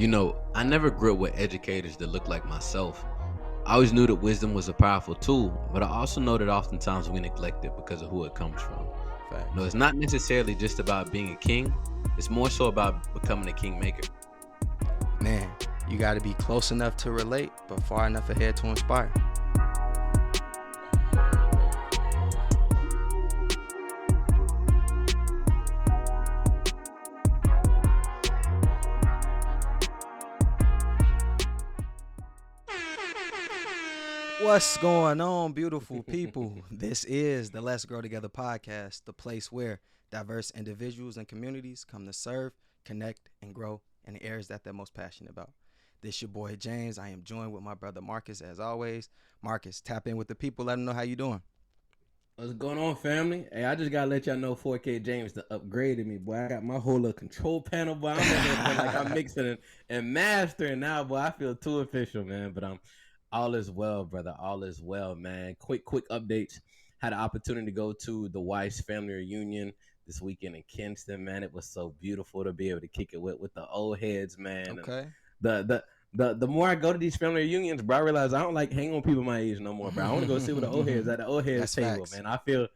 I never grew up with educators that looked like myself. I always knew that wisdom was a powerful tool, but I also know that oftentimes we neglect it because of who it comes from. Facts. It's not necessarily just about being a king, it's more so about becoming a kingmaker. Man, you got to be close enough to relate, but far enough ahead to inspire. What's going on, beautiful people? This is the Let's Grow Together podcast, the place where diverse individuals and communities come to serve, connect, and grow in the areas that they're most passionate about. This your boy James. I am joined with my brother Marcus, as always. Marcus, tap in with the people. Let them know how you doing. What's going on, family? Hey, I just gotta let y'all know 4K James to upgraded me, boy. I got my whole little control panel, boy. I'm over here feeling like I'm mixing and mastering now, boy. I feel too official, man. But all is well, brother. All is well, man. Quick updates. Had an opportunity to go to the Weiss family reunion this weekend in Kinston, man. It was so beautiful to be able to kick it with the old heads, man. Okay. And the more I go to these family reunions, bro, I realize I don't like hanging on people my age no more, bro. I want to go sit with the old heads at the old heads That's table, facts. man. I feel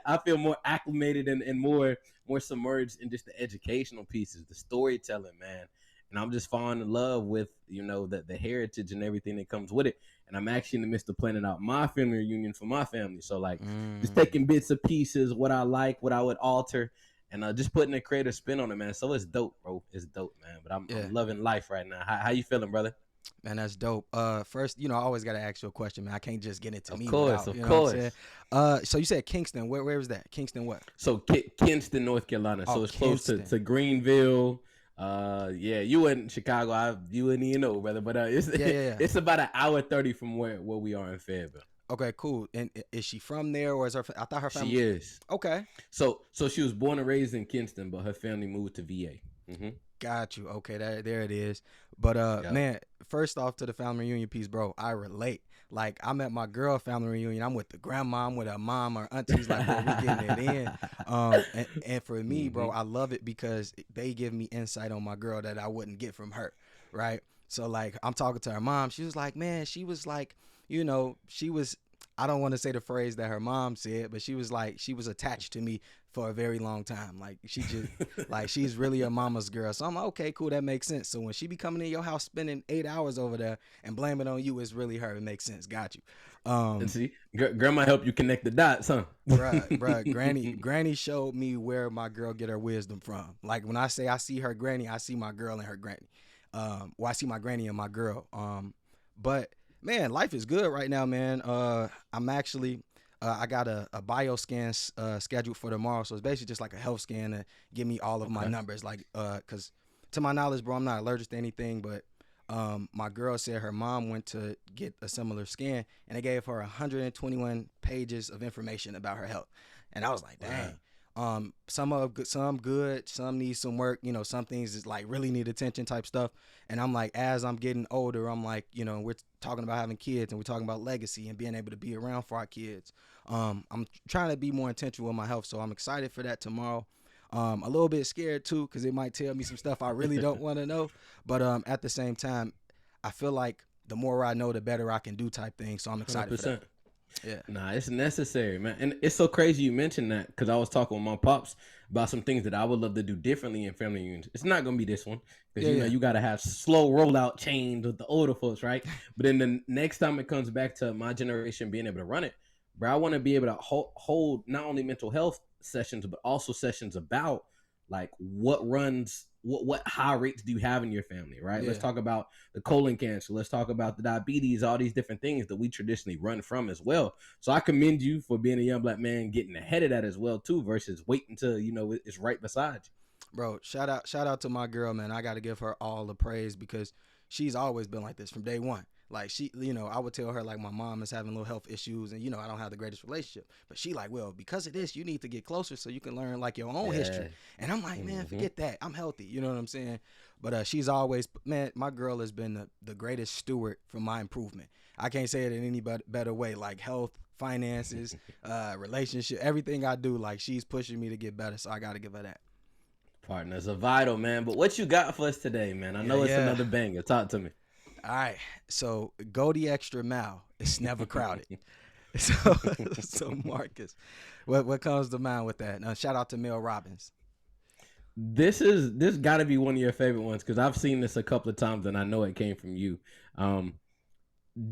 I feel more acclimated and more submerged in just the educational pieces, the storytelling, man. And I'm just falling in love with, the heritage and everything that comes with it. And I'm actually in the midst of planning out my family reunion for my family. So like just taking bits and pieces, what I like, what I would alter, and just putting a creative spin on it, man. So it's dope, bro. It's dope, man. But I'm loving life right now. How you feeling, brother? Man, that's dope. First, I always got to ask you a question, man. I can't just get into Of me course, without, of what I'm course. saying? So you said Kingston. Where was that? Kingston what? So Kinston, North Carolina. So it's Kinston. close to Greenville. Yeah, you in Chicago. You wouldn't even know, brother. But it's about an hour 30 from where we are in Fayetteville. Okay, cool. And is she from there, or is her? I thought her family. She is. Okay. So she was born and raised in Kinston, but her family moved to VA. Mm-hmm. Got you. Okay, there it is. But man, first off to the family reunion piece, bro. I relate. Like I'm at my girl family reunion. I'm with the grandma. I'm with her mom or aunties. Like, bro, we getting it in. And for me, bro, I love it because they give me insight on my girl that I wouldn't get from her, right? So like I'm talking to her mom. She was like, man, she was like, she was. I don't want to say the phrase that her mom said, but she was like, she was attached to me for a very long time. Like she just, like she's really a mama's girl. So I'm like, okay, cool, that makes sense. So when she be coming in your house, spending 8 hours over there and blaming on you, it's really her. It makes sense. Got you. And see, grandma helped you connect the dots, huh? Bruh, granny showed me where my girl get her wisdom from. Like when I say I see her granny, I see my girl and her granny. I see my granny and my girl. But man, life is good right now, man. I'm actually, I got a bioscan scheduled for tomorrow. So it's basically just like a health scan to give me all of my numbers. Like, because to my knowledge, bro, I'm not allergic to anything. But my girl said her mom went to get a similar scan, and they gave her 121 pages of information about her health. And I was like, dang. Some good, some need some work. Some things is like really need attention type stuff. And I'm like, as I'm getting older, I'm like, we're talking about having kids and we're talking about legacy and being able to be around for our kids. I'm trying to be more intentional with my health, so I'm excited for that tomorrow. A little bit scared too because it might tell me some stuff I really don't want to know. But at the same time, I feel like the more I know, the better I can do type thing. So I'm excited 100%. For that. Yeah. Nah, it's necessary, man. And it's so crazy you mentioned that because I was talking with my pops about some things that I would love to do differently in family reunions. It's not going to be this one because, you got to have slow rollout chains with the older folks, right? But then the next time it comes back to my generation being able to run it, bro, I want to be able to hold not only mental health sessions, but also sessions about like what high rates do you have in your family, right? Let's talk about the colon cancer. Let's talk about the diabetes, all these different things that we traditionally run from as well. So I commend you for being a young black man getting ahead of that as well too, versus waiting till it's right beside you. Bro, shout out to my girl, man. I got to give her all the praise because she's always been like this from day one. Like she, I would tell her like my mom is having little health issues and I don't have the greatest relationship, but she like, well, because of this, you need to get closer so you can learn like your own history. And I'm like, man, forget that. I'm healthy. You know what I'm saying? But she's always, man, my girl has been the greatest steward for my improvement. I can't say it in any better way. Like health, finances, relationship, everything I do, like she's pushing me to get better. So I got to give her that. Partners are vital, man. But what you got for us today, man? I Yeah, know it's yeah. another banger. Talk to me. All right. So go the extra mile. It's never crowded. So, so Marcus, what comes to mind with that? Shout out to Mel Robbins. This got to be one of your favorite ones because I've seen this a couple of times and I know it came from you. Um,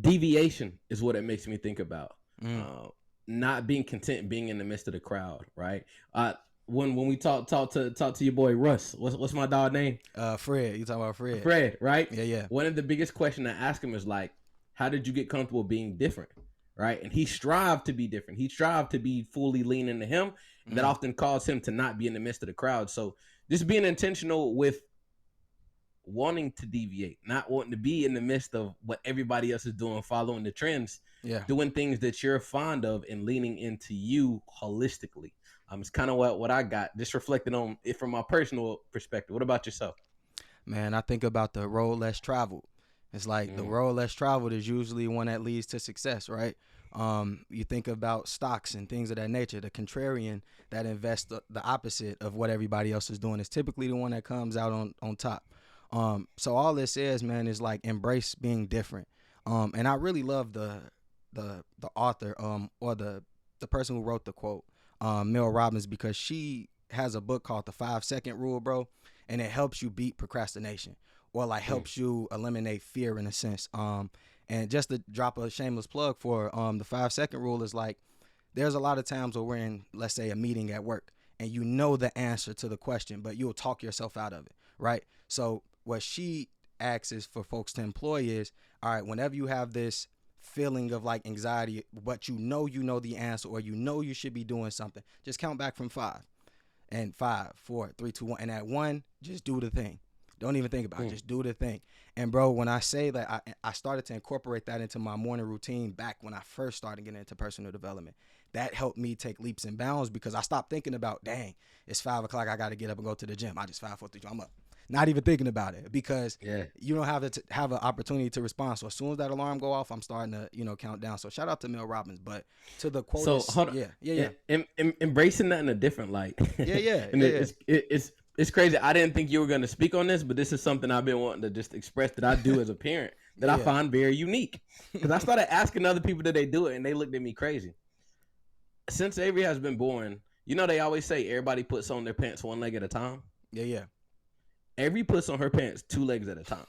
Deviation is what it makes me think about. Mm. Not being content being in the midst of the crowd, right? Uh, when we talk to your boy Russ, what's my dog name? Fred. You talking about Fred? Fred, right? Yeah, yeah. One of the biggest questions I ask him is like, how did you get comfortable being different? Right. And he strived to be different. He strived to be fully lean into him. And that often caused him to not be in the midst of the crowd. So just being intentional with wanting to deviate, not wanting to be in the midst of what everybody else is doing, following the trends, Yeah. doing things that you're fond of and leaning into you holistically. It's kind of what I got, just reflecting on it from my personal perspective. What about yourself? Man, I think about the road less traveled. It's like the Mm, road less traveled is usually one that leads to success, right? You think about stocks and things of that nature. The contrarian that invests the opposite of what everybody else is doing is typically the one that comes out on top. So all this is, man, is like embrace being different. And I really love the author or the person who wrote the quote, Mel Robbins, because she has a book called The 5 Second Rule, bro, and it helps you beat procrastination or like mm, helps you eliminate fear in a sense. And just to drop a shameless plug for the 5 second rule is like there's a lot of times where we're in, let's say, a meeting at work and you know the answer to the question, but you'll talk yourself out of it, right? So what she asks is for folks to employ is, all right, whenever you have this feeling of like anxiety, but you know the answer or you know you should be doing something, just count back from five and 5, 4, 3, 2, 1. And at one, just do the thing. Don't even think about it. mm. Just do the thing. And bro, when I say that, I started to incorporate that into my morning routine back when I first started getting into personal development. That helped me take leaps and bounds because I stopped thinking about, dang, it's 5 o'clock. I got to get up and go to the gym. I just 5, 4, 3, 2. I'm up. Not even thinking about it because Yeah. you don't have to have an opportunity to respond. So as soon as that alarm go off, I'm starting to count down. So shout out to Mel Robbins. But to the quote So is hold on. Embracing that in a different light, yeah, yeah, and yeah, yeah. it's crazy. I didn't think you were going to speak on this, but this is something I've been wanting to just express that I do as a parent that I Yeah, find very unique. Because I started asking other people that they do it, and they looked at me crazy. Since Avery has been born, they always say everybody puts on their pants one leg at a time. yeah, yeah. Avery puts on her pants two legs at a time.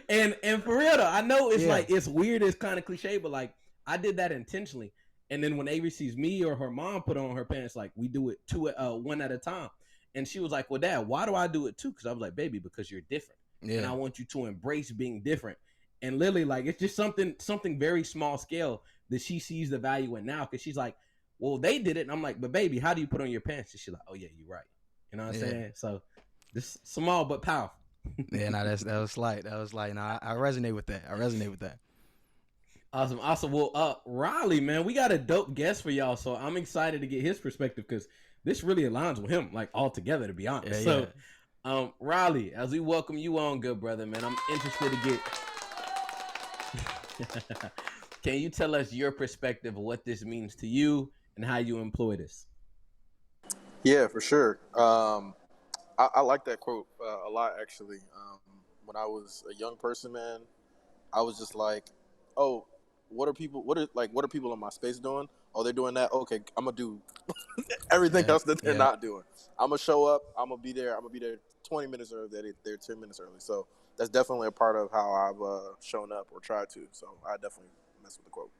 and, and for real though, I know it's Yeah. like it's weird, it's kind of cliche, but like I did that intentionally. And then when Avery sees me or her mom put on her pants, like we do it one at a time. And she was like, "Well, Dad, why do I do it too?" Because I was like, "Baby, because you're different, and Yeah. I want you to embrace being different." And literally, like it's just something very small scale that she sees the value in now. Because she's like, "Well, they did it," and I'm like, "But baby, how do you put on your pants?" And she's like, "Oh yeah, you're right." You know what I'm Yeah. saying? So this small but powerful. Yeah, no, that was slight. That was like, no, I resonate with that. I resonate with that. Awesome, awesome. Well, Riley, man, we got a dope guest for y'all, so I'm excited to get his perspective because this really aligns with him, like altogether, to be Yeah, honest. yeah. So, Riley, as we welcome you on, good brother, man, I'm interested to get. Can you tell us your perspective of what this means to you and how you employ this? Yeah, for sure. I like that quote a lot, actually. When I was a young person, man, I was just like, "Oh, what are people in my space doing? Oh, they're doing that. Okay, I'm gonna do everything Yeah, else that they're yeah. not doing. I'm gonna show up. I'm gonna be there. I'm gonna be there 20 minutes early. They're 10 minutes early. So that's definitely a part of how I've shown up or tried to. So I definitely mess with the quote.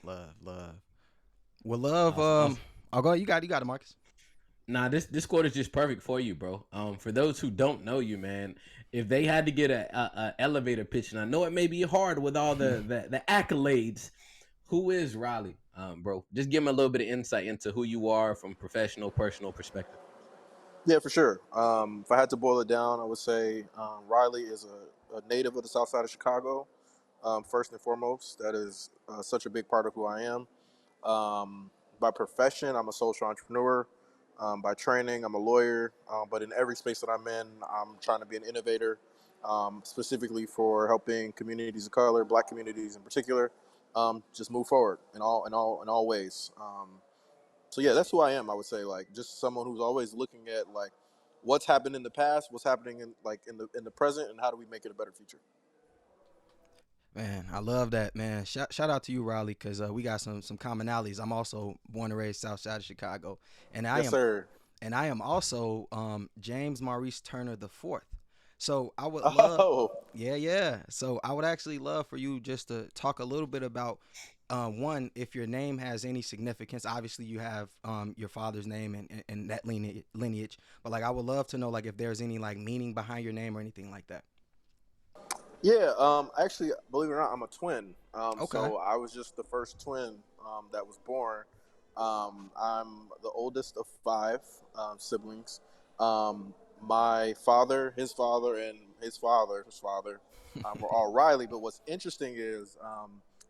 Love, love. Well, love. Awesome, awesome. I'll go. You got it, Marcus. Nah, this quote is just perfect for you, bro. For those who don't know you, man, if they had to get a elevator pitch, and I know it may be hard with all the accolades, who is Riley, bro? Just give him a little bit of insight into who you are from professional, personal perspective. Yeah, for sure. If I had to boil it down, I would say Riley is a native of the South Side of Chicago. First and foremost, that is such a big part of who I am. By profession, I'm a social entrepreneur. By training, I'm a lawyer. But in every space that I'm in, I'm trying to be an innovator, specifically for helping communities of color, Black communities in particular, just move forward in all ways. So yeah, that's who I am. I would say, like, just someone who's always looking at like what's happened in the past, what's happening in the present, and how do we make it a better future. Man, I love that, man. Shout out to you, Riley, because we got some commonalities. I'm also born and raised south side of Chicago, and I Yes, am sir. also James Maurice Turner the fourth. So I would love, Oh, yeah. So I would actually love for you just to talk a little bit about one, if your name has any significance. Obviously, you have your father's name and that lineage, but like I would love to know like if there's any like meaning behind your name or anything like that. yeah. Actually, believe it or not, I'm a twin. Okay. So I was just the first twin that was born. I'm the oldest of five siblings. Um, my father, and his father, were all Riley. But what's interesting is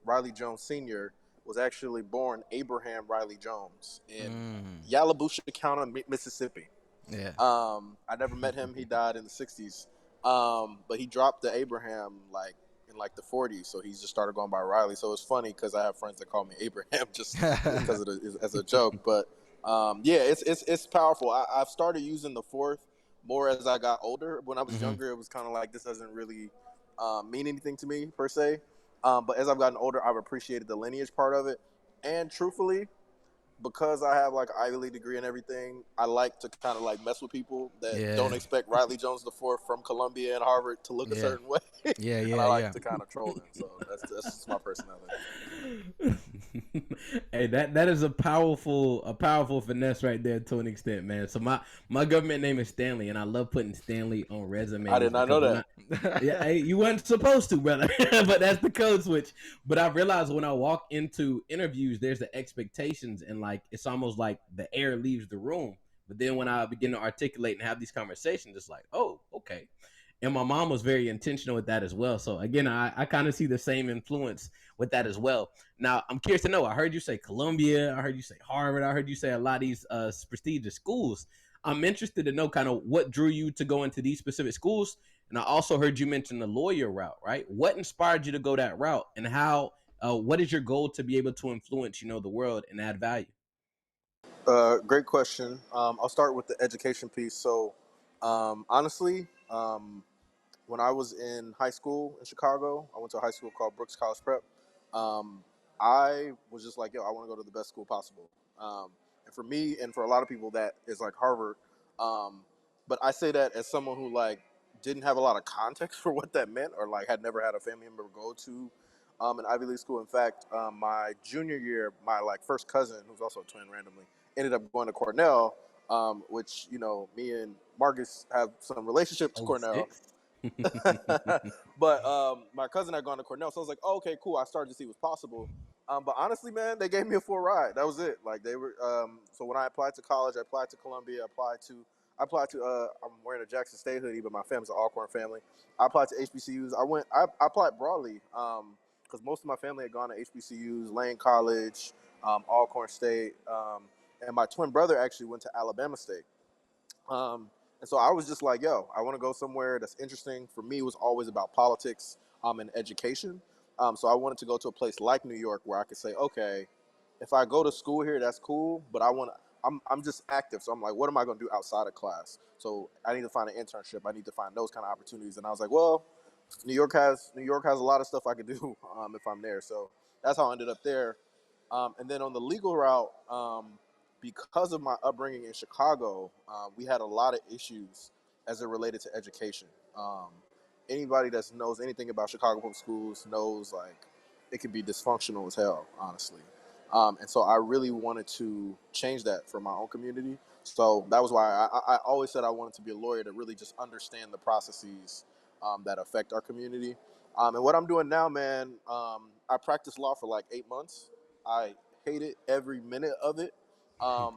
Riley Jones Sr. was actually born Abraham Riley Jones in Mm, Yalobusha County, Mississippi. yeah. I never met him. He died in the '60s. But he dropped the Abraham like in like the '40s, so he just started going by Riley. So it's funny because I have friends that call me Abraham just because of as a joke. But yeah, it's powerful. I've started using the fourth more as I got older. When I was Hmm. younger, it was kind of like this doesn't really mean anything to me per se. But as I've gotten older, I've appreciated the lineage part of it. And truthfully, because I have like an Ivy League degree and everything, I like to kind of like mess with people that don't Yeah. expect Riley Jones the fourth from Columbia and Harvard to look a Yeah. certain way, Yeah. and I Yeah. like Yeah. to kind of troll them. So that's just my personality. Hey, that is a powerful finesse right there to an extent, man. So my government name is Stanley, and I love putting Stanley on I resumes did not because know when that. I yeah, hey, you weren't supposed to, brother, but that's the code switch. But I realized when I walk into interviews, there's the expectations, and like it's almost like the air leaves the room. But then when I begin to articulate and have these conversations, it's like, oh, okay. And my mom was very intentional with that as well. So again, I kind of see the same influence with that as well. Now, I'm curious to know. I heard you say Columbia. I heard you say Harvard. I heard you say a lot of these prestigious schools. I'm interested to know kind of what drew you to go into these specific schools. And I also heard you mention the lawyer route, right? What inspired you to go that route, and how? What is your goal to be able to influence, the world and add value? Great question. I'll start with the education piece. So honestly, when I was in high school in Chicago, I went to a high school called Brooks College Prep. Um, I was just like, yo, I want to go to the best school possible. And for me, and for a lot of people, that is like Harvard. Um, but I say that as someone who like didn't have a lot of context for what that meant, or like had never had a family member go to an Ivy League school. In fact, my junior year, my like first cousin, who's also a twin, randomly ended up going to Cornell, which me and Marcus have some relationship to Oh, Cornell. six. But my cousin had gone to Cornell, so I was like, oh, okay, cool. I started to see what's possible. But honestly, man, they gave me a full ride. That was it. Like they were. So when I applied to college, I applied to Columbia. I applied to. I'm wearing a Jackson State hoodie, but my family's an Alcorn family. I applied to HBCUs. I applied broadly because most of my family had gone to HBCUs, Lane College, Alcorn State, and my twin brother actually went to Alabama State. And so I was just like, yo, I want to go somewhere that's interesting. For me, it was always about politics and education. So I wanted to go to a place like New York where I could say, okay, if I go to school here, that's cool, but I'm just active. So I'm like, what am I going to do outside of class? So I need to find an internship. I need to find those kind of opportunities. And I was like, well, New York has a lot of stuff I could do if I'm there. So that's how I ended up there. And then on the legal route, because of my upbringing in Chicago, we had a lot of issues as it related to education. Um, Anybody that knows anything about Chicago public schools knows like it can be dysfunctional as hell, honestly. And so I really wanted to change that for my own community. So that was why I always said I wanted to be a lawyer to really just understand the processes that affect our community. And what I'm doing now, man, I practiced law for like 8 months. I hated every minute of it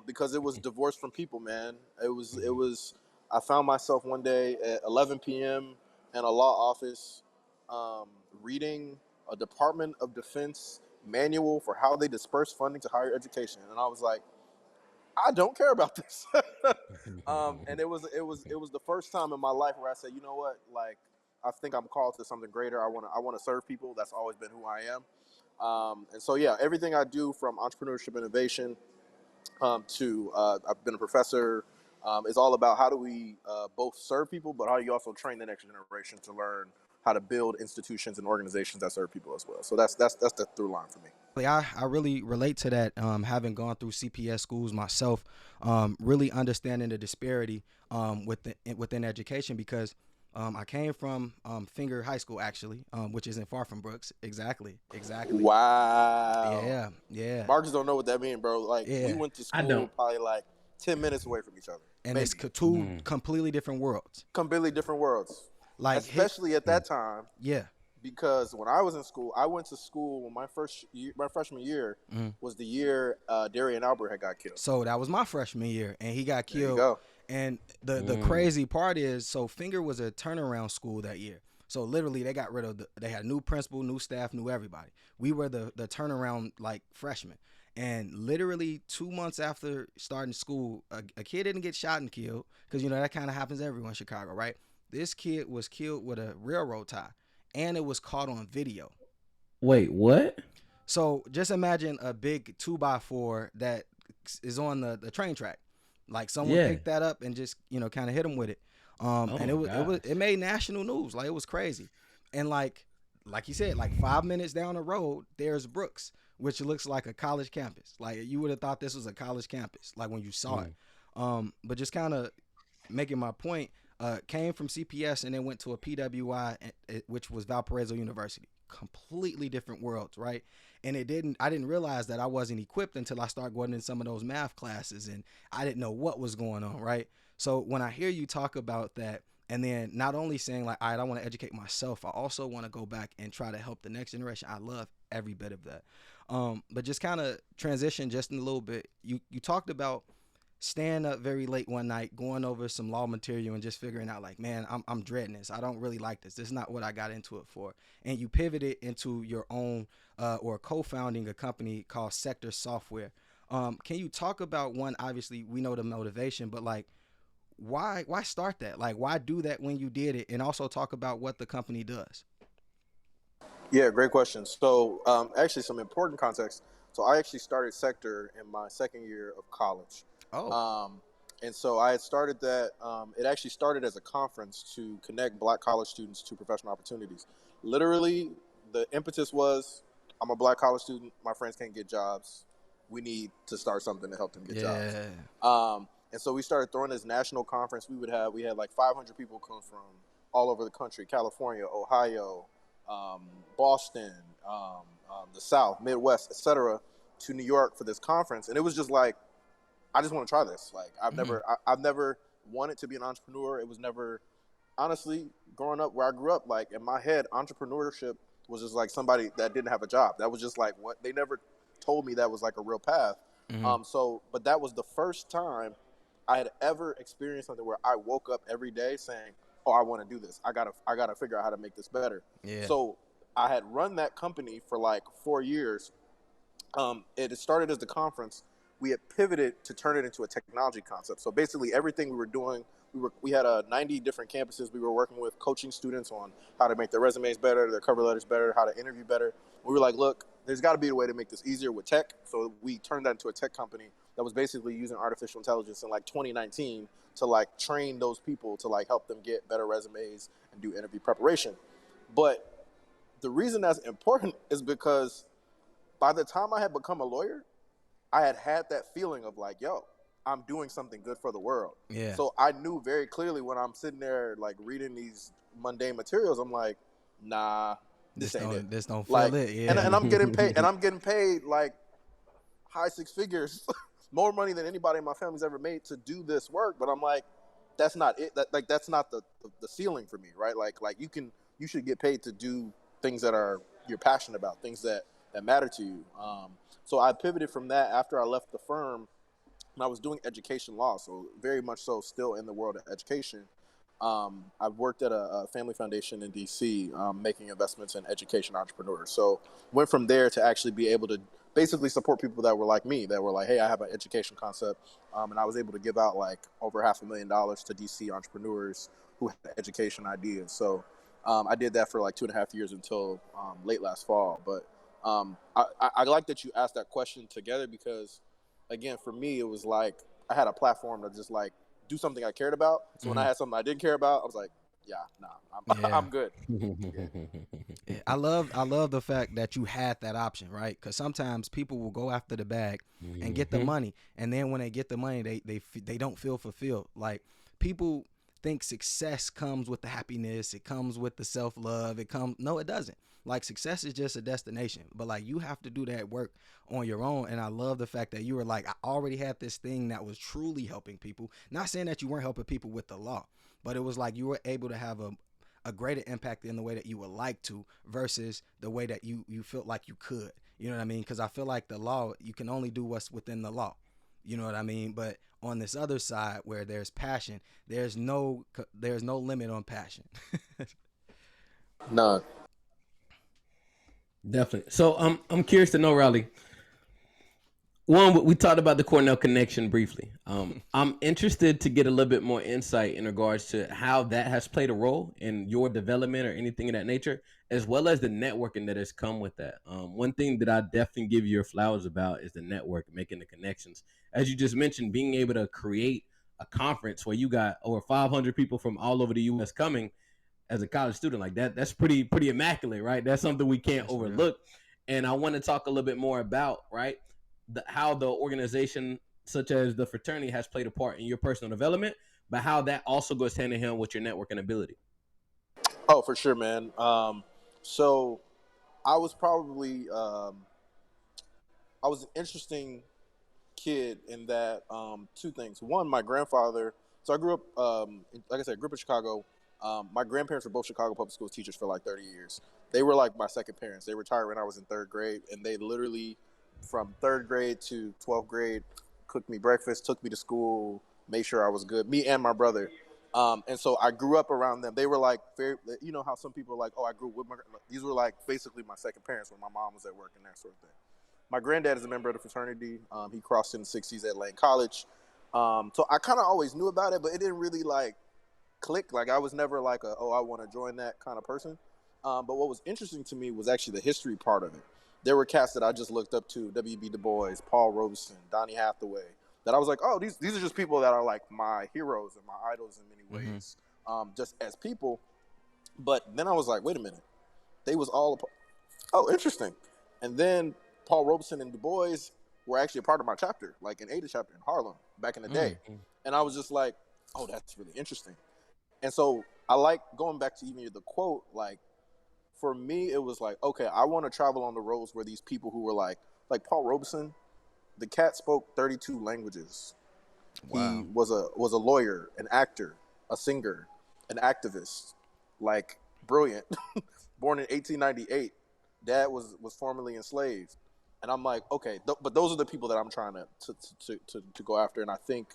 because it was divorced from people, man. It was. I found myself one day at 11 p.m. in a law office um, reading a Department of Defense manual for how they disperse funding to higher education, and I was like, I don't care about this. And it was the first time in my life where I said, you know what, like I think I'm called to something greater. I want to serve people. That's always been who I am. And so yeah, everything I do from entrepreneurship innovation to I've been a professor. It's all about how do we both serve people, but how do you also train the next generation to learn how to build institutions and organizations that serve people as well. So that's the through line for me. I really relate to that, having gone through CPS schools myself, really understanding the disparity within education, because I came from Finger High School, actually, which isn't far from Brooks. Exactly. Wow. Yeah. Marcus don't know what that means, bro. Like, we Yeah. went to I school don't. probably like 10 minutes away from each other. And Maybe. it's two Mm. completely different worlds. Completely different worlds. Like, Especially at that time, yeah. because when I was in school, I went to school when my freshman year was the year Darian Albert had got killed. So that was my freshman year, and he got There you killed. go. And the crazy part is, so Finger was a turnaround school that year. So literally, they got rid of they had new principal, new staff, new everybody. We were the turnaround, like, freshmen. And literally 2 months after starting school, a kid didn't get shot and killed, because, that kind of happens everywhere in Chicago, right? This kid was killed with a railroad tie, and it was caught on video. Wait, what? So just imagine a big 2x4 that is on the train track. Like, someone picked that up and just, kind of hit him with it. And it made national news. Like, it was crazy. And like you said, like 5 minutes down the road, there's Brooks, which looks like a college campus. Like, you would have thought this was a college campus, like, when you saw it. But just kind of making my point, came from CPS and then went to a PWI, which was Valparaiso University. Completely different worlds, right? And I didn't realize that I wasn't equipped until I started going in some of those math classes, and I didn't know what was going on, right? So when I hear you talk about that, and then not only saying, like, all right, I want to educate myself, I also want to go back and try to help the next generation. I love every bit of that. But just kind of transition just in a little bit. You talked about staying up very late one night, going over some law material, and just figuring out, like, man, I'm dreading this. I don't really like this. This is not what I got into it for. And you pivoted into your own, or co-founding a company called Sector Software. Can you talk about, one, obviously we know the motivation, but, like, why start that? Like, why do that when you did it? And also talk about what the company does. Yeah, great question. So actually some important context. So I actually started Sector in my second year of college. Oh. And so I had started that. It actually started as a conference to connect Black college students to professional opportunities. Literally, the impetus was, I'm a Black college student. My friends can't get jobs. We need to start something to help them get jobs. And so we started throwing this national conference. We had like 500 people come from all over the country: California, Ohio, Boston, the South, Midwest, etc., to New York for this conference. And it was just like, I just want to try this. Like, I've never wanted to be an entrepreneur. It was never, honestly, growing up where I grew up, like, in my head, entrepreneurship was just like somebody that didn't have a job. That was just like what they never told me that was like a real path. But that was the first time I had ever experienced something where I woke up every day saying, oh, I want to do this. I gotta figure out how to make this better. Yeah. So I had run that company for like 4 years. It started as the conference. We had pivoted to turn it into a technology concept. So basically everything we were doing, we had 90 different campuses. We were working with, coaching students on how to make their resumes better, their cover letters better, how to interview better. We were like, look, there's got to be a way to make this easier with tech. So we turned that into a tech company that was basically using artificial intelligence in like 2019 to like train those people to like help them get better resumes and do interview preparation. But the reason that's important is because by the time I had become a lawyer, I had that feeling of like, yo, I'm doing something good for the world. Yeah. So I knew very clearly when I'm sitting there like reading these mundane materials, I'm like, nah, this ain't it. This don't feel like, it. Yeah. And I'm getting paid like high six figures, more money than anybody in my family's ever made to do this work. But I'm like, that's not it. That's not the ceiling for me, right? Like you should get paid to do things that you're passionate about, things that matter to you. So I pivoted from that after I left the firm, and I was doing education law, so very much so still in the world of education. I've worked at a family foundation in DC, making investments in education entrepreneurs. So went from there to actually be able to basically support people that were like me, that were like, hey, I have an education concept. And I was able to give out like over $500,000 to DC entrepreneurs who had education ideas. So I did that for like 2.5 years until late last fall. But I like that you asked that question together, because again, for me, it was like I had a platform to just like do something I cared about. So when I had something I didn't care about, I was like, yeah, nah, Yeah. I'm good. Yeah, I love the fact that you had that option, right? Because sometimes people will go after the bag and get the money, and then when they get the money, they don't feel fulfilled. Like, people think success comes with the happiness, it comes with the self love, no, it doesn't. Like, success is just a destination, but like, you have to do that work on your own. And I love the fact that you were like, I already had this thing that was truly helping people. Not saying that you weren't helping people with the law, but it was like you were able to have a greater impact in the way that you would like to versus the way that you felt like you could. You know what I mean? Because I feel like the law, you can only do what's within the law. You know what I mean? But on this other side where there's passion, there's no limit on passion. None. Definitely. So I'm curious to know, Riley. One, we talked about the Cornell connection briefly. I'm interested to get a little bit more insight in regards to how that has played a role in your development or anything of that nature, as well as the networking that has come with that. One thing that I definitely give you your flowers about is the network, making the connections. As you just mentioned, being able to create a conference where you got over 500 people from all over the U.S. coming as a college student, like that's pretty immaculate, right? That's something we can't That's real. overlook. And I want to talk a little bit more about, right, how the organization such as the fraternity has played a part in your personal development, but how that also goes hand in hand with your networking ability. Oh, for sure, man. So I was probably I was an interesting kid in that two things. One, my grandfather. So I grew up, like I said, I grew up in Chicago. My grandparents were both Chicago public school teachers for like 30 years. They were like my second parents. They retired when I was in third grade, and they literally, from third grade to 12th grade, cooked me breakfast, took me to school, made sure I was good. Me and my brother. And so I grew up around them. They were like, very, you know how some people are like, oh, I grew up with my. These were like basically my second parents when my mom was at work and that sort of thing. My granddad is a member of the fraternity. He crossed in the 60s at Lane College. So I kind of always knew about it, but it didn't really like click. Like I was never like oh, I want to join that kind of person. But what was interesting to me was actually the history part of it. There were cats that I just looked up to: W.B. Du Bois, Paul Robeson, Donny Hathaway. That I was like, oh, these are just people that are like my heroes and my idols in many ways, just as people. But then I was like, wait a minute, they was all oh, interesting. And then Paul Robeson and Du Bois were actually a part of my chapter, like an ADA chapter in Harlem back in the day. And I was just like, oh, that's really interesting. And so I like going back to even the quote, like for me, it was like, okay, I want to travel on the roads where these people who were like Paul Robeson, the cat spoke 32 languages. He Wow. was a lawyer, an actor, a singer, an activist, like brilliant. Born in 1898, dad was formerly enslaved, and I'm like, okay, but those are the people that I'm trying to go after, and I think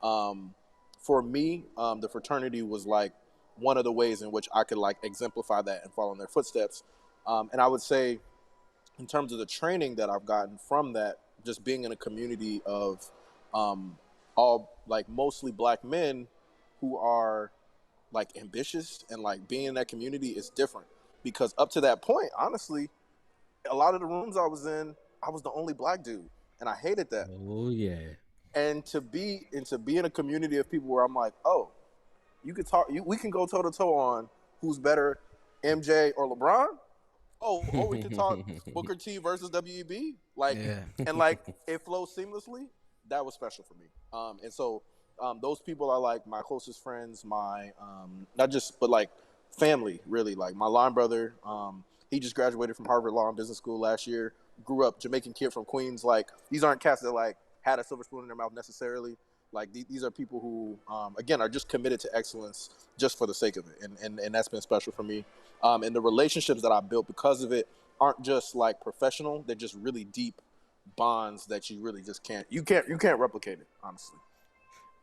for me, the fraternity was like one of the ways in which I could like exemplify that and follow in their footsteps, and I would say in terms of the training that I've gotten from that, just being in a community of um, all like mostly black men who are like ambitious and like being in that community is different because up to that point, honestly, a lot of the rooms I was in, I was the only black dude, and I hated that. Oh yeah. And to be in a community of people where I'm like, oh, you could talk, we can go toe to toe on who's better, MJ or LeBron. Oh, we could talk Booker T versus WEB, like, Yeah. and like it flows seamlessly. That was special for me. And so those people are like my closest friends, my not just but like family, really. Like my line brother, he just graduated from Harvard Law and Business School last year. Grew up Jamaican kid from Queens. Like these aren't cats that like had a silver spoon in their mouth necessarily. Like these are people who, again, are just committed to excellence just for the sake of it, and that's been special for me. And the relationships that I built because of it aren't just like professional; they're just really deep bonds that you really just can't replicate it, honestly.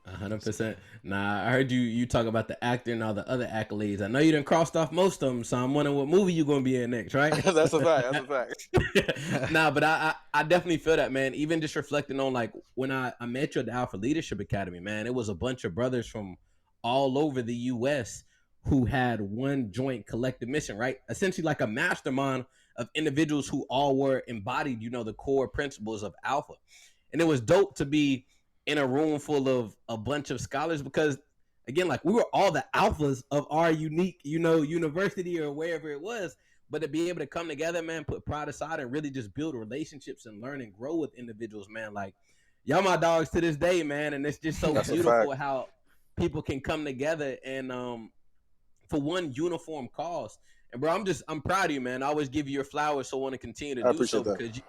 100%. Nah, I heard you talk about the actor and all the other accolades. I know you done crossed off most of them, so I'm wondering what movie you gonna be in next, right? That's a fact. That's a fact. Nah, but I definitely feel that, man. Even just reflecting on like when I met you at the Alpha Leadership Academy, man, it was a bunch of brothers from all over the US who had one joint collective mission, right? Essentially like a mastermind of individuals who all were embodied, the core principles of Alpha. And it was dope to be in a room full of a bunch of scholars because, again, like we were all the alphas of our unique, university or wherever it was. But to be able to come together, man, put pride aside and really just build relationships and learn and grow with individuals, man. Like, y'all my dogs to this day, man. And it's just so That's a beautiful fact. how people can come together and for one uniform cause. And bro, I'm proud of you, man. I always give you your flowers, so I want to continue to I do so appreciate that. because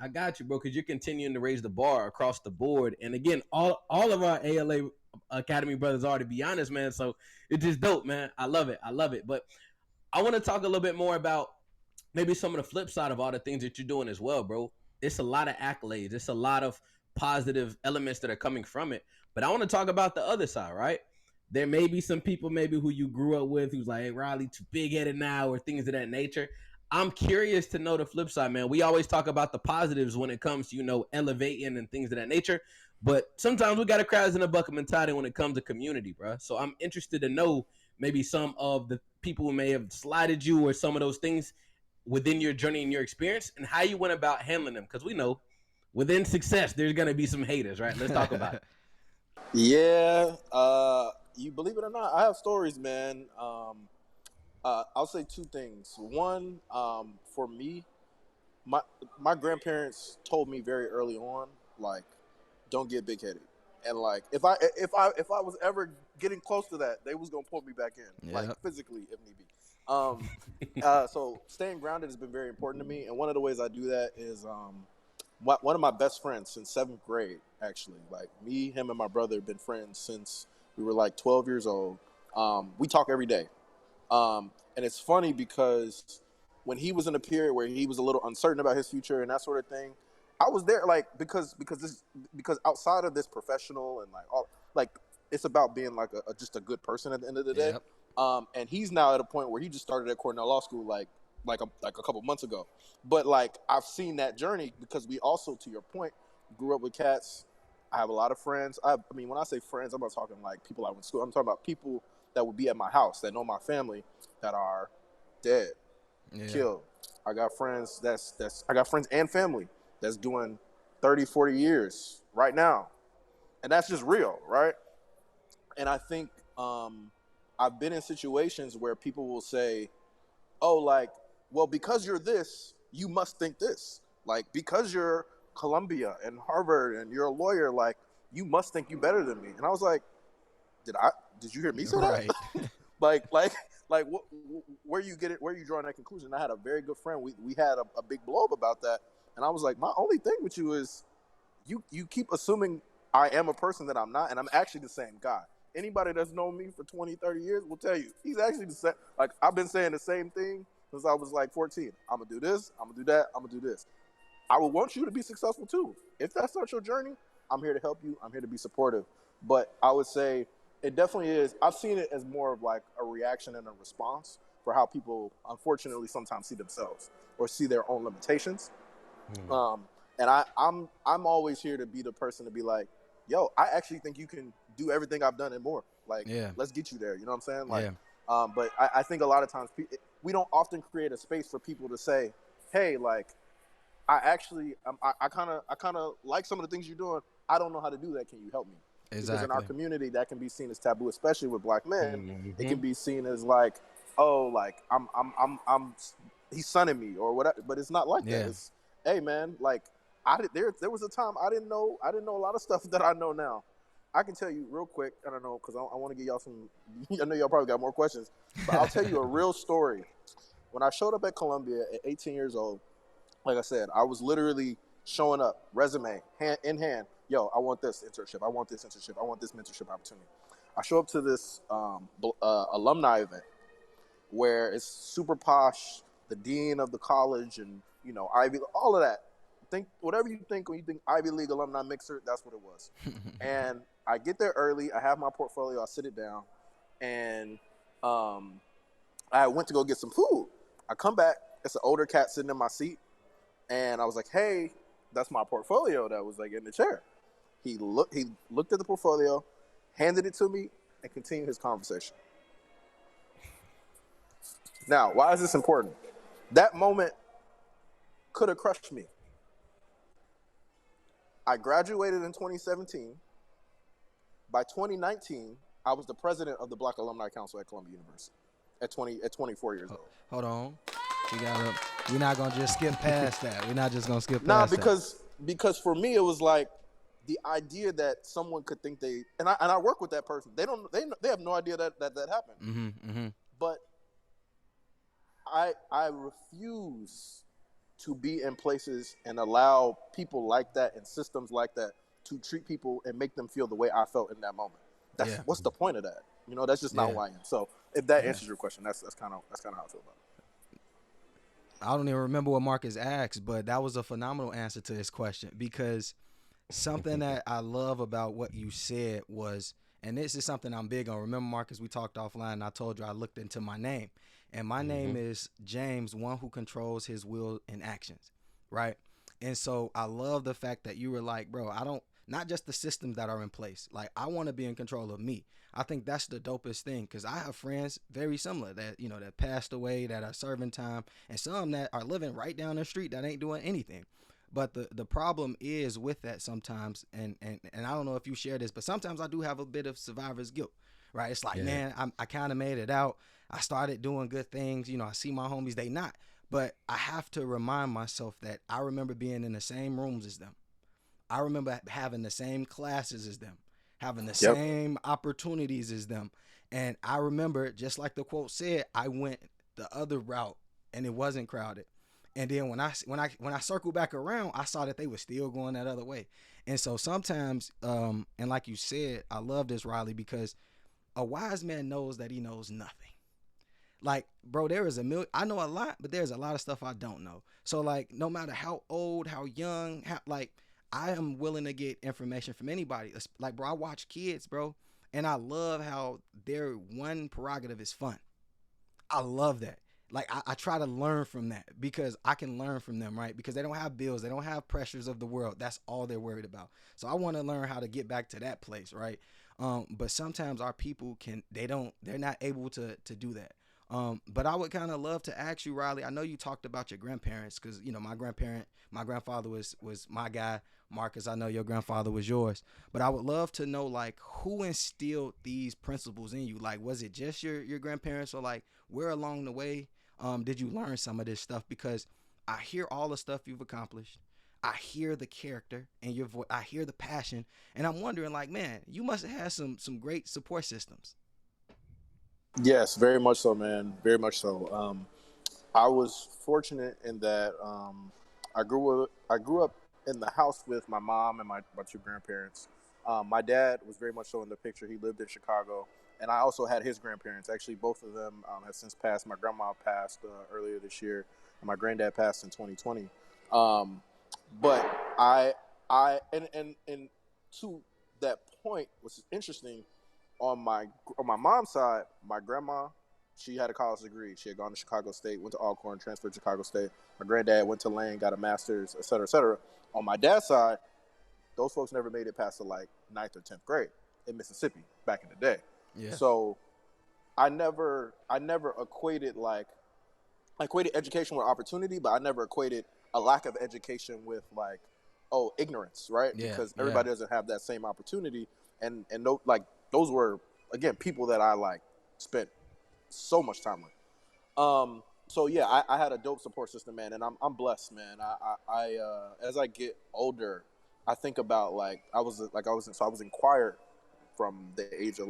I got you, bro. Because you're continuing to raise the bar across the board. And again, all of our ALA Academy brothers are, to be honest, man. So it's just dope, man. I love it. I love it. But I want to talk a little bit more about maybe some of the flip side of all the things that you're doing as well, bro. It's a lot of accolades. It's a lot of positive elements that are coming from it. But I want to talk about the other side, right? There may be some people maybe who you grew up with who's like, hey, Riley, too big headed now, or things of that nature. I'm curious to know the flip side, man. We always talk about the positives when it comes to, elevating and things of that nature. But sometimes we got a crowds in a bucket mentality when it comes to community, bro. So I'm interested to know maybe some of the people who may have slighted you or some of those things within your journey and your experience and how you went about handling them. Because we know within success, there's going to be some haters, right? Let's talk about it. Yeah, you believe it or not, I have stories, man. I'll say two things. One, for me, my my grandparents told me very early on, like, don't get big headed, and like if I was ever getting close to that, they was gonna pull me back in, like Yep. physically if need be. So staying grounded has been very important to me, and one of the ways I do that is one of my best friends since seventh grade, actually. Like me, him, and my brother have been friends since we were like 12 years old. We talk every day. And it's funny because when he was in a period where he was a little uncertain about his future and that sort of thing, I was there, like, because outside of this professional and like all, like, it's about being like just a good person at the end of the day. Yep. And he's now at a point where he just started at Cornell Law School like a couple months ago. But like I've seen that journey because we also, to your point, grew up with cats. I have a lot of friends. I mean, when I say friends, I'm not talking like people I went to school. I'm talking about people that would be at my house that know my family that are dead, Yeah. killed. I got friends I got friends and family that's doing 30, 40 years right now. And that's just real, right? And I think I've been in situations where people will say, oh, like, well, because you're this, you must think this. Like, because you're Columbia and Harvard and you're a lawyer, like, you must think you better than me. And I was like, did you hear me say that? Right. like, where you get it? Where you drawing that conclusion? I had a very good friend. We had a big blow up about that, and I was like, my only thing with you is you keep assuming I am a person that I'm not, and I'm actually the same guy. Anybody that's known me for 20, 30 years will tell you he's actually the same. Like, I've been saying the same thing since I was like 14. I'm gonna do this. I'm gonna do that. I'm gonna do this. I would want you to be successful too. If that's not your journey, I'm here to help you. I'm here to be supportive. But I would say it definitely is. I've seen it as more of like a reaction and a response for how people, unfortunately, sometimes see themselves or see their own limitations. Um, and I'm always here to be the person to be like, yo, I actually think you can do everything I've done and more. Like, Yeah. let's get you there. You know what I'm saying? Like, Yeah. but I think a lot of times we don't often create a space for people to say, hey, like, I kind of like some of the things you're doing. I don't know how to do that. Can you help me? Because in our Exactly. community, that can be seen as taboo, especially with black men. It Mm-hmm. can be seen as like, oh, like I'm he's sonning me or whatever. But it's not like that. Yeah. It's, hey, man, like there was a time I didn't know a lot of stuff that I know now. I can tell you real quick. I don't know because I want to get y'all some. I know y'all probably got more questions, but I'll tell you a real story. When I showed up at Columbia at 18 years old, like I said, I was literally showing up, resume, hand in hand. Yo, I want this internship. I want this internship. I want this mentorship opportunity. I show up to this alumni event where it's super posh, the dean of the college, and Ivy, all of that. Think whatever you think when you think Ivy League alumni mixer, that's what it was. And I get there early. I have my portfolio. I sit it down, and I went to go get some food. I come back. It's an older cat sitting in my seat. And I was like, hey, that's my portfolio that was like in the chair. He looked at the portfolio, handed it to me, and continued his conversation. Now, why is this important? That moment could have crushed me. I graduated in 2017. By 2019, I was the president of the Black Alumni Council at Columbia University at 24 years old. Hold on. We're not going to just skip past that. We're not just going to skip past because for me, it was like the idea that someone could think and I work with that person. They have no idea that happened. Mm-hmm. But I refuse to be in places and allow people like that and systems like that to treat people and make them feel the way I felt in that moment. What's the point of that? That's just not who I am. So if that answers your question, that's kind of how I feel about it. I don't even remember what Marcus asked, but that was a phenomenal answer to his question, because something that I love about what you said was, and this is something I'm big on. Remember, Marcus, we talked offline and I told you I looked into my name. And my name is James, one who controls his will and actions, right? And so I love the fact that you were like, bro, not just the systems that are in place. Like, I want to be in control of me. I think that's the dopest thing, because I have friends very similar that, that passed away, that are serving time, and some that are living right down the street that ain't doing anything. But the problem is with that sometimes, and I don't know if you share this, but sometimes I do have a bit of survivor's guilt, right? It's like, man, I kind of made it out. I started doing good things. I see my homies, they not. But I have to remind myself that I remember being in the same rooms as them. I remember having the same classes as them, having the same opportunities as them. And I remember, just like the quote said, I went the other route and it wasn't crowded. And then when I circled back around, I saw that they were still going that other way. And so sometimes, and like you said, I love this, Riley, because a wise man knows that he knows nothing. Like, bro, I know a lot, but there's a lot of stuff I don't know. So, like, no matter how old, how young, I am willing to get information from anybody. Like, bro, I watch kids, bro, and I love how their one prerogative is fun. I love that. Like, I try to learn from that, because I can learn from them, right? Because they don't have bills. They don't have pressures of the world. That's all they're worried about. So I want to learn how to get back to that place, right? But sometimes our people they're not able to do that. But I would kind of love to ask you, Riley, I know you talked about your grandparents, because, my grandfather was my guy. Marcus, I know your grandfather was yours. But I would love to know, like, who instilled these principles in you? Like, was it just your grandparents, or, like, where along the way did you learn some of this stuff? Because I hear all the stuff you've accomplished. I hear the character in your voice. I hear the passion. And I'm wondering, like, man, you must have had some great support systems. Yes, very much so, man. Very much so. I was fortunate in that I grew up in the house with my mom and my two grandparents. My dad was very much so in the picture. He lived in Chicago, and I also had his grandparents. Actually, both of them have since passed. My grandma passed earlier this year, and my granddad passed in 2020. But I and to that point, which is interesting. On my mom's side, my grandma, she had a college degree. She had gone to Chicago State, went to Alcorn, transferred to Chicago State. My granddad went to Lane, got a master's, et cetera, et cetera. On my dad's side, those folks never made it past the 9th or 10th grade in Mississippi back in the day. Yeah. So I never equated education with opportunity, but I never equated a lack of education with ignorance, right? Yeah, because everybody doesn't have that same opportunity, and those were, again, people that I spent so much time with. So yeah, I had a dope support system, man, and I'm blessed, man. I as I get older, I think about I was in choir from the age of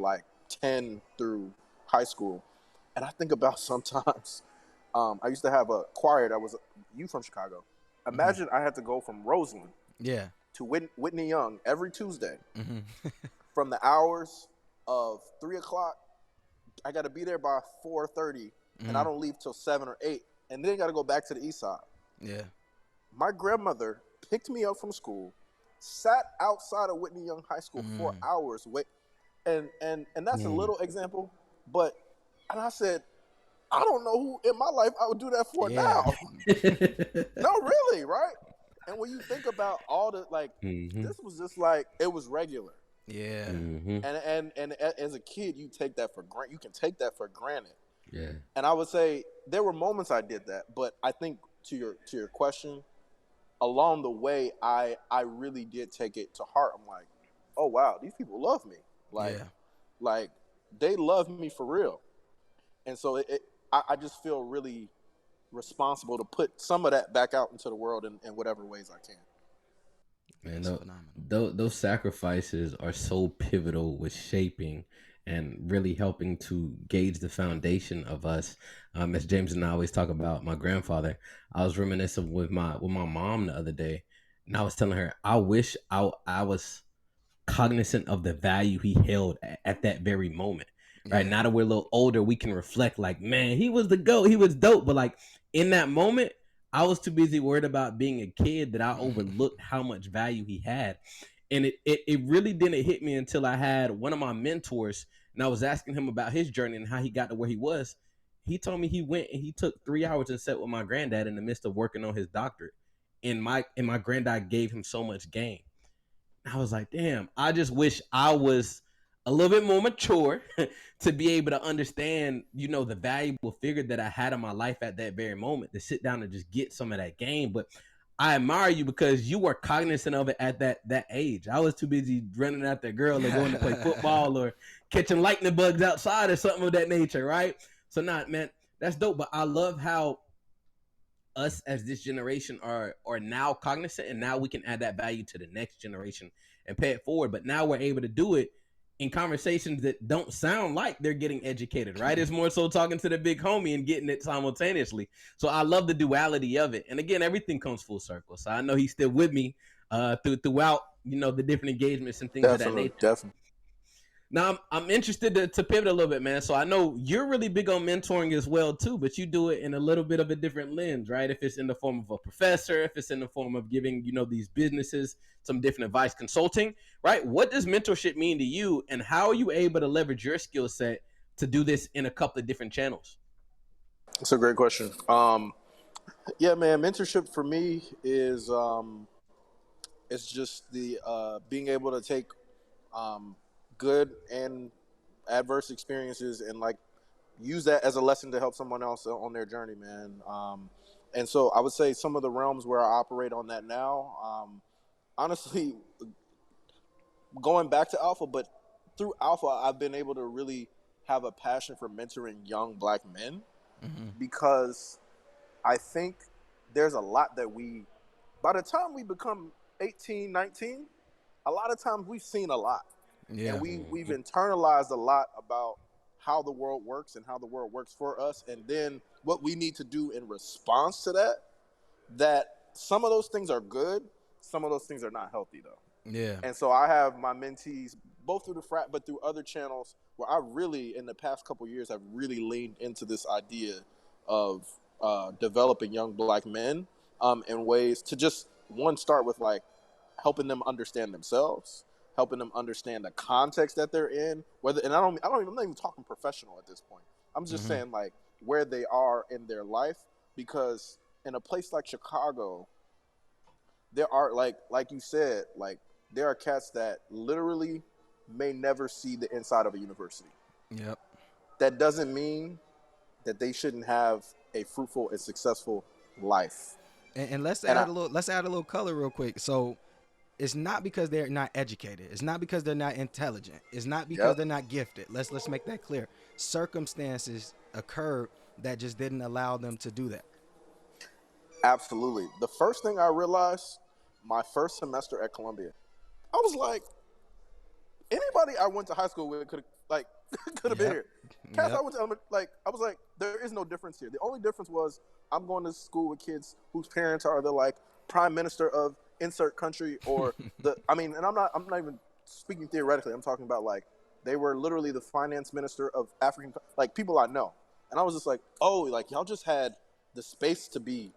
10 through high school, and I think about sometimes I used to have a choir that was you from Chicago. Imagine I had to go from Roseland to Whitney Young every Tuesday from the hours of 3 o'clock. I got to be there by 4:30, and I don't leave till 7 or 8, and then got to go back to the east side. Yeah. My grandmother picked me up from school, sat outside of Whitney Young High School for hours, and that's a little example, and I said, I don't know who in my life I would do that for now. No, really, right? And when you think about all the this was just it was regular. Yeah. And as a kid, you take that for granted. You can take that for granted. Yeah. And I would say there were moments I did that, but I think to your question, along the way, I really did take it to heart. I'm like, oh wow, these people love me. Like, Yeah. like they love me for real. And so I just feel really responsible to put some of that back out into the world in whatever ways I can. Man, That's phenomenal. those sacrifices are so pivotal with shaping and really helping to gauge the foundation of us. As James and I always talk about my grandfather, I was reminiscing with my mom the other day, and I was telling her I wish I was cognizant of the value he held at that very moment. Right Yeah. now that we're a little older, we can reflect like, man, he was the GOAT, he was dope. But like in that moment, I was too busy worried about being a kid that I overlooked how much value he had. And it really didn't hit me until I had one of my mentors and I was asking him about his journey and how he got to where he was. He told me he went and he took 3 hours and sat with my granddad in the midst of working on his doctorate. And my granddad gave him so much game. I was like, damn, I just wish I was a little bit more mature to be able to understand, the valuable figure that I had in my life at that very moment to sit down and just get some of that game. But I admire you because you were cognizant of it at that age. I was too busy running after a girl or going to play football or catching lightning bugs outside or something of that nature, right? So not, man, that's dope. But I love how us as this generation are now cognizant, and now we can add that value to the next generation and pay it forward. But now we're able to do it in conversations that don't sound like they're getting educated, right? It's more so talking to the big homie and getting it simultaneously. So I love the duality of it. And again, everything comes full circle. So I know he's still with me throughout, the different engagements and things of that Definitely, nature. definitely. Now I'm interested to pivot a little bit, man. So I know you're really big on mentoring as well too, but you do it in a little bit of a different lens, right? If it's in the form of a professor, if it's in the form of giving these businesses some different advice, consulting, right? What does mentorship mean to you, and how are you able to leverage your skill set to do this in a couple of different channels? That's a great question. Yeah, man, mentorship for me is it's just the being able to take good and adverse experiences and like use that as a lesson to help someone else on their journey, man. And so I would say some of the realms where I operate on that now, honestly, going back to Alpha, but through Alpha, I've been able to really have a passion for mentoring young black men because I think there's a lot that by the time we become 18, 19, a lot of times we've seen a lot. And Yeah. we've internalized a lot about how the world works and how the world works for us. And then what we need to do in response to that some of those things are good. Some of those things are not healthy though. Yeah. And so I have my mentees both through the frat, but through other channels where I really, in the past couple of years, have really leaned into this idea of developing young black men in ways to just start with like helping them understand themselves, helping them understand the context that they're in. And I'm not even talking professional at this point. I'm just saying like where they are in their life, because in a place like Chicago, there are like you said, like there are cats that literally may never see the inside of a university. Yep. That doesn't mean that they shouldn't have a fruitful and successful life. And let's And add a little color real quick. So it's not because they're not educated. It's not because they're not intelligent. It's not because yep, they're not gifted. Let's make that clear. Circumstances occurred that just didn't allow them to do that. absolutely. The first thing I realized, my first semester at Columbia, I was like, anybody I went to high school with could have been Yep. here. Cats I Yep. went to I was like, there is no difference here. The only difference was I'm going to school with kids whose parents are the like prime minister of insert country or and I'm not even speaking theoretically. I'm talking about like they were literally the finance minister of African, like people I know. And I was just like, oh, like y'all just had the space to be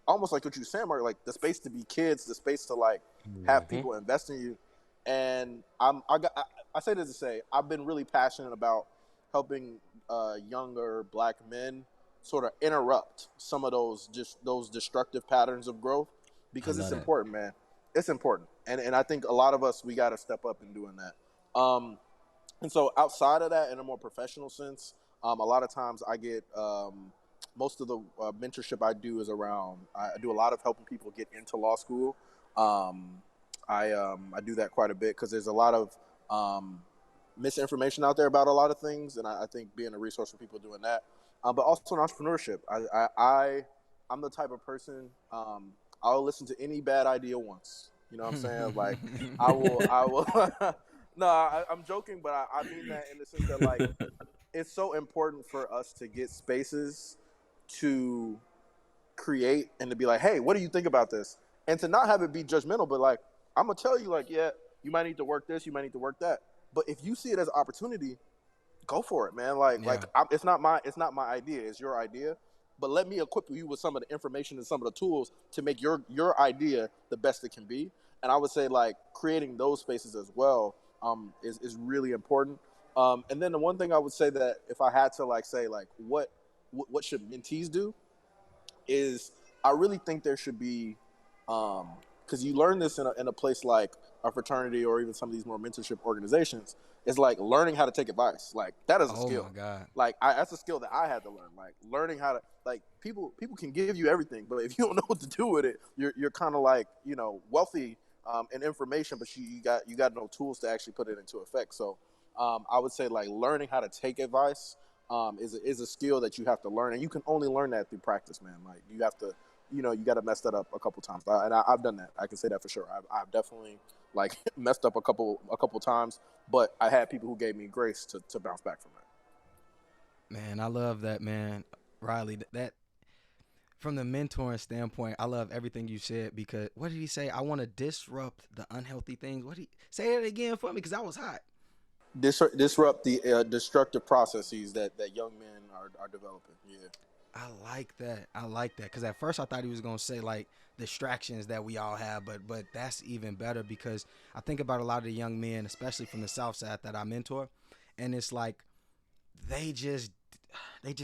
almost like what you were saying, Mark, like the space to be kids, the space to like have Mm-hmm. people invest in you. And I say this to say I've been really passionate about helping younger black men sort of interrupt some of those destructive patterns of growth, I because it's love that. important, man. It's important, and I think a lot of us, we got to step up in doing that. And so outside of that, in a more professional sense, a lot of times I get most of the mentorship I do is around. I do a lot of helping people get into law school. Um, I do that quite a bit because there's a lot of misinformation out there about a lot of things, and I think being a resource for people doing that, but also in entrepreneurship. I'm the type of person, I'll listen to any bad idea once. You know what I'm saying? Like I will. No, I'm joking, but I mean that in the sense that like it's so important for us to get spaces to create and to be like, hey, what do you think about this? And to not have it be judgmental, but like, I'm gonna tell you, like, yeah, you might need to work this, you might need to work that. But if you see it as an opportunity, go for it, man. It's not my idea, it's your idea. But let me equip you with some of the information and some of the tools to make your idea the best it can be. And I would say like creating those spaces as well is really important. And then the one thing I would say that if I had to like say like what should mentees do is I really think there should be, because you learn this in a place like a fraternity or even some of these more mentorship organizations, is like learning how to take advice. Like that is a skill. Oh my God. Like that's a skill that I had to learn. Like learning how to, like people can give you everything, but if you don't know what to do with it, you're kind of like, you know, wealthy in information, but you got no tools to actually put it into effect. So I would say like learning how to take advice is a skill that you have to learn, and you can only learn that through practice, man. Like you have to, you know, you got to mess that up a couple times, and I've done that. I can say that for sure. I've definitely like messed up a couple times, but I had people who gave me grace to bounce back from that. Man, I love that, man. Riley, that from the mentoring standpoint, I love everything you said because what did he say? I want to disrupt the unhealthy things. What did he say it again for me? Because I was hot. Disrupt the destructive processes that young men are developing. Yeah. I like that. I like that because at first I thought he was gonna say like distractions that we all have, but that's even better because I think about a lot of the young men, especially from the South Side that I mentor, and it's like they just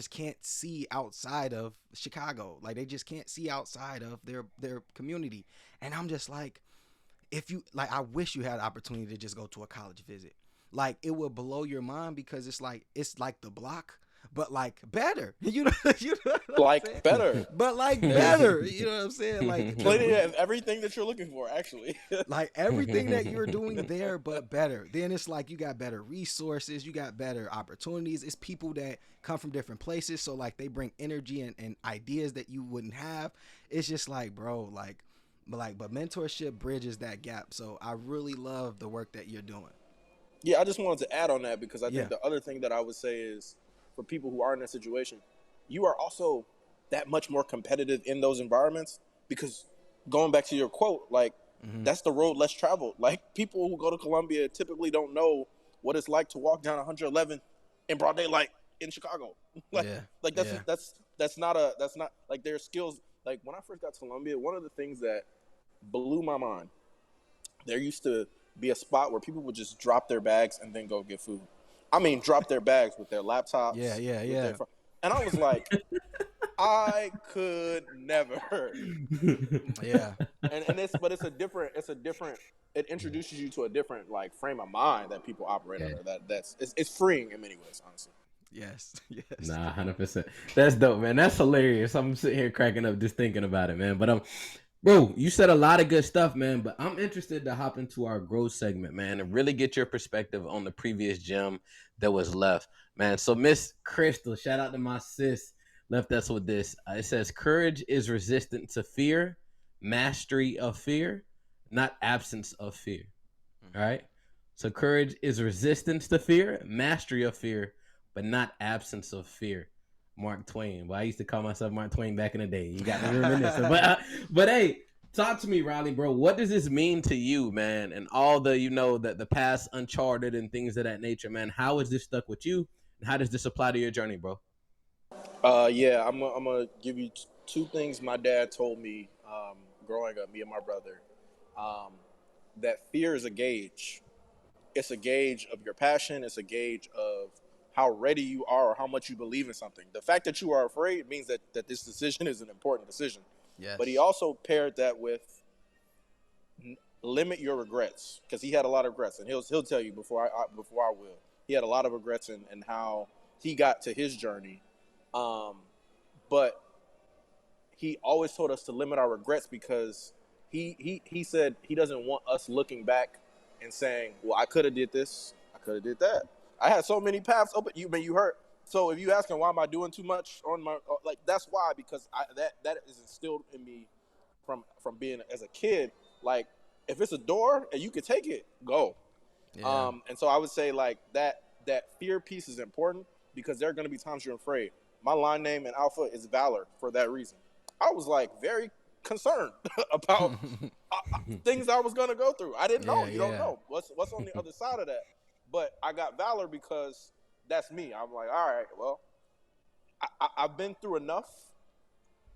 can't see outside of Chicago. Like they just can't see outside of their community, and I'm just like, if you like, I wish you had the opportunity to just go to a college visit. Like it would blow your mind because it's like the block, but like better. You know what I'm Like saying? better. But like better. You know what I'm saying? Like Plenty of everything that you're looking for, actually. like everything that you're doing there, but better. Then it's like you got better resources, you got better opportunities. It's people that come from different places, so like they bring energy and ideas that you wouldn't have. It's just like, bro, but mentorship bridges that gap. So I really love the work that you're doing. Yeah, I just wanted to add on that because I think Yeah. the other thing that I would say is for people who are in that situation, you are also that much more competitive in those environments because going back to your quote, like that's the road less traveled. Like people who go to Columbia typically don't know what it's like to walk down 111 in broad daylight in Chicago. like Yeah. like that's not like their skills. Like when I first got to Columbia, one of the things that blew my mind, there used to be a spot where people would just drop their bags and then go get food. I mean, drop their bags with their laptops. Yeah. And I was like, I could never. Yeah. And it's a different. It introduces you to a different like frame of mind that people operate under. It's freeing in many ways, honestly. Yes. Nah, 100%. That's dope, man. That's hilarious. I'm sitting here cracking up just thinking about it, man. But bro, you said a lot of good stuff, man. But I'm interested to hop into our growth segment, man, and really get your perspective on the previous gem that was left, man. So Miss Crystal, shout out to my sis, left us with this. It says, "Courage is resistant to fear, mastery of fear, not absence of fear." All right. So courage is resistance to fear, mastery of fear, but not absence of fear. Mark Twain. Well, I used to call myself Mark Twain back in the day. You got me reminiscing. But hey, talk to me, Riley, bro. What does this mean to you, man? And all the, the past uncharted and things of that nature, man. How is this stuck with you? And how does this apply to your journey, bro? Yeah, I'm gonna give you two things my dad told me growing up, me and my brother. That fear is a gauge. It's a gauge of your passion. It's a gauge of how ready you are or how much you believe in something. The fact that you are afraid means that this decision is an important decision. Yes. But he also paired that with limit your regrets, because he had a lot of regrets, and he'll tell you before I will. He had a lot of regrets in how he got to his journey. but he always told us to limit our regrets because he said he doesn't want us looking back and saying, well, I could have did this, I could have did that. I had so many paths open. You hurt. So if you asking why am I doing too much on my like, that's why, because that is instilled in me from being as a kid. Like, if it's a door and you can take it, go. Yeah. And so I would say like that fear piece is important because there are going to be times you're afraid. My line name in Alpha is Valor for that reason. I was like very concerned about things I was going to go through. I didn't know. You don't know what's on the other side of that. But I got Valor because that's me. I'm like, all right, well, I've been through enough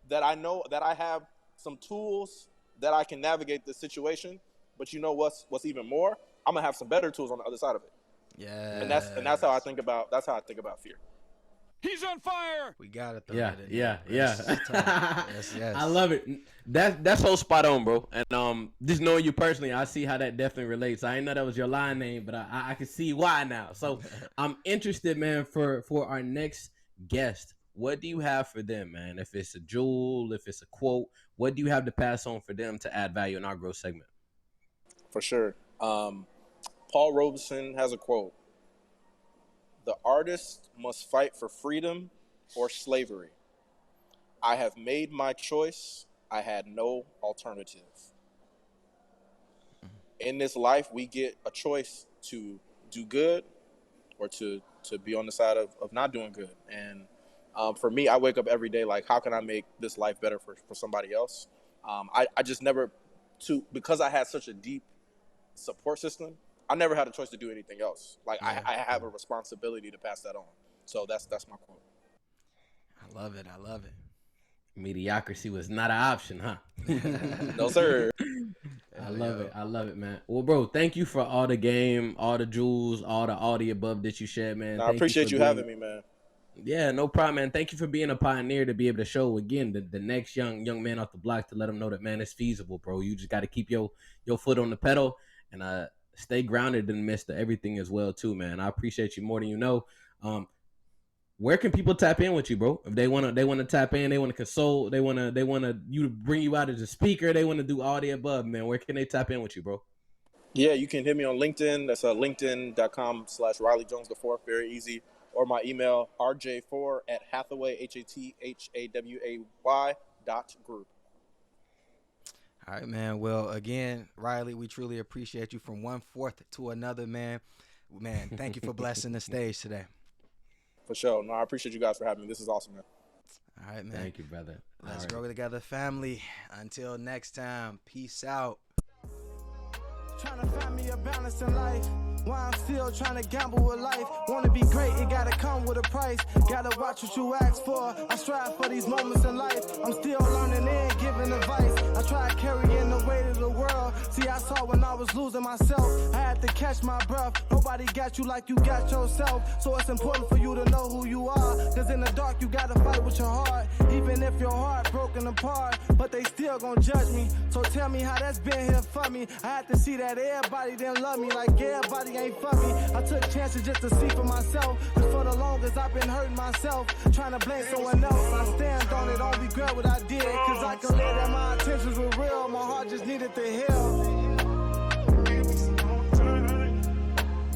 that I know that I have some tools that I can navigate this situation. But you know what's even more? I'm gonna have some better tools on the other side of it. Yeah. And that's how I think about fear. He's on fire. We got it. Yeah. Yes. I love it. That's so spot on, bro. And just knowing you personally, I see how that definitely relates. I didn't know that was your line name, but I can see why now. So I'm interested, man, for our next guest. What do you have for them, man? If it's a jewel, if it's a quote, what do you have to pass on for them to add value in our growth segment? For sure. Paul Robeson has a quote. The artist must fight for freedom or slavery. I have made my choice. I had no alternative. In this life, we get a choice to do good or to be on the side of not doing good. And for me, I wake up every day like, how can I make this life better for somebody else? I just never, because I had such a deep support system, I never had a choice to do anything else. Like, I have a responsibility to pass that on. So that's my quote. I love it. Mediocrity was not an option, huh? No, sir. I love it, man. Well, bro, thank you for all the game, all the jewels, all the above that you shared, man. I appreciate you having me, man. Yeah, no problem, man. Thank you for being a pioneer to be able to show, again, the next young man off the block, to let them know that, man, it's feasible, bro. You just got to keep your foot on the pedal and stay grounded in the midst of everything as well, too, man. I appreciate you more than you know. Where can people tap in with you, bro? If they wanna tap in, they wanna consult, they wanna you to bring you out as a speaker, they wanna do all the above, man. Where can they tap in with you, bro? Yeah, you can hit me on LinkedIn. That's linkedin.com/RileyJones IV. Very easy. Or my email, rj4@hathaway, HATHAWAY.group. All right, man. Well, again, Riley, we truly appreciate you from one fourth to another, man. Man, thank you for blessing the stage today. For sure. No, I appreciate you guys for having me. This is awesome, man. All right, man. Thank you, brother. Let's grow together, family. Until next time, peace out. Trying to find me a balance in life. Why I'm still trying to gamble with life. Wanna be great, it gotta come with a price. Gotta watch what you ask for. I strive for these moments in life. I'm still learning and giving advice. I try carrying the weight of the world. See, I saw when I was losing myself. I had to catch my breath. Nobody got you like you got yourself. So it's important for you to know who you are. Cause in the dark you gotta fight with your heart. Even if your heart broken apart. But they still gon' judge me. So tell me how that's been here for me. I had to see that everybody didn't love me. Like everybody ain't for me. I took chances just to see for myself. Cause for the longest I've been hurting myself. Trying to blame someone else. I stand on it, don't regret what I did. Cause I can live that my intentions were real. My heart just needed to heal.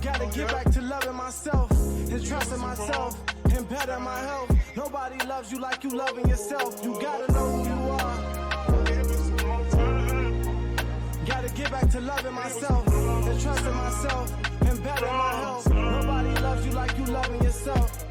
Gotta get back to loving myself and trusting myself and better my health. Nobody loves you like you loving yourself. You gotta know who you are. Gotta get back to loving myself and trusting myself and better my health. Nobody loves you like you loving yourself.